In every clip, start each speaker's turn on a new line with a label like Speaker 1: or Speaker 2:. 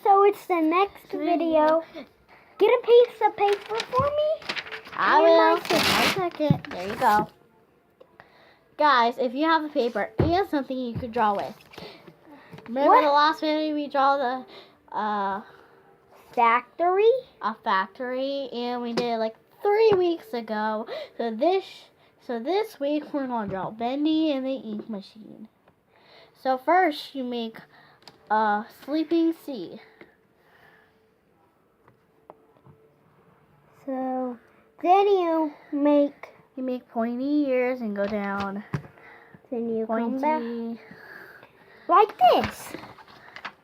Speaker 1: so it's the next video. Get a piece of paper for me.
Speaker 2: I will. 1 second. There you go. Guys, if you have a paper and something you could draw with. Remember the last video we draw the
Speaker 1: factory?
Speaker 2: A factory, and we did it like 3 weeks ago. So this week we're gonna draw Bendy and the ink machine. So first you make a sleeping sea.
Speaker 1: So then you make
Speaker 2: pointy ears and go down.
Speaker 1: Then you
Speaker 2: pointy.
Speaker 1: come back like this.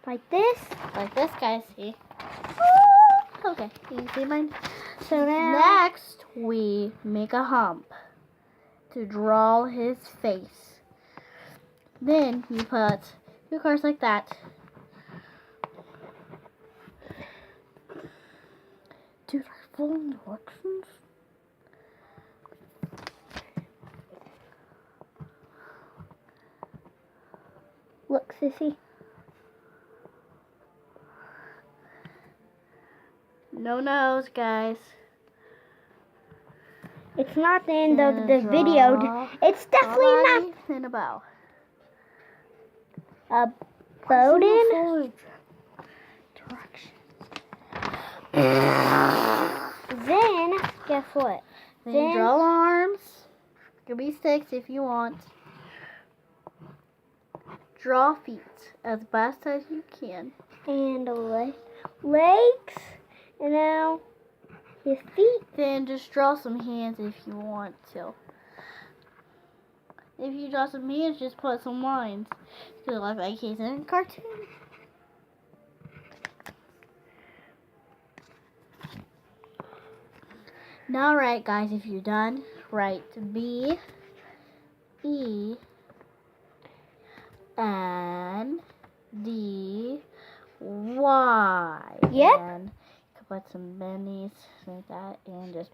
Speaker 1: Like this.
Speaker 2: Like this, guys. See? Okay, you see mine?
Speaker 1: So now
Speaker 2: next we make a hump to draw his face. Then you put 2 cars like that. Dude, are full instructions?
Speaker 1: Look, sissy.
Speaker 2: No nose, guys.
Speaker 1: It's not the end of the video. It's definitely not
Speaker 2: in a bow.
Speaker 1: A Bowden. Then guess what?
Speaker 2: Then draw arms. Could be sticks if you want. Draw feet as best as you can.
Speaker 1: And legs. And now his feet.
Speaker 2: Then just draw some hands if you want to. If you draw some hands, just put some lines. To look like he's in a cartoon. Now write, guys, if you're done, write B, E, N, D, Y.
Speaker 1: Yep.
Speaker 2: And you can put some bendies like that and just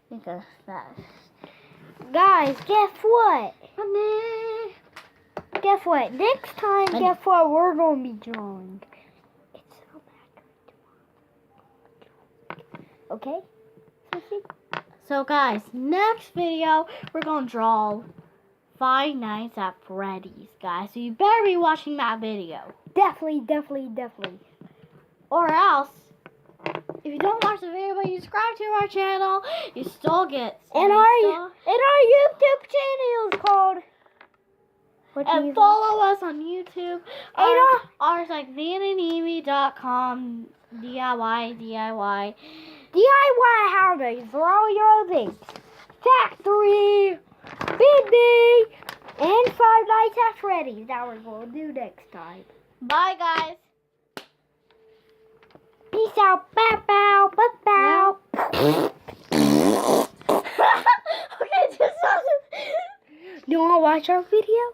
Speaker 2: think of that.
Speaker 1: Guys, guess what?
Speaker 2: Honey.
Speaker 1: Guess what? Next time, guess what we're going to be drawing? It's so bad. Okay?
Speaker 2: So guys, next video, we're going to draw Five Nights at Freddy's, guys. So you better be watching that video.
Speaker 1: Definitely.
Speaker 2: Or else, if you don't watch the video but you subscribe to our channel, you still get...
Speaker 1: And our YouTube channel is called...
Speaker 2: And follow us on YouTube. Ours like VanandEvie.com. DIY.
Speaker 1: DIY holidays for all your things. Factory, Bendy, and Five Nights at Freddy's. That we're going to do next time.
Speaker 2: Bye, guys.
Speaker 1: Peace out. Bow. Bow.
Speaker 2: Okay, just...
Speaker 1: You want to watch our video?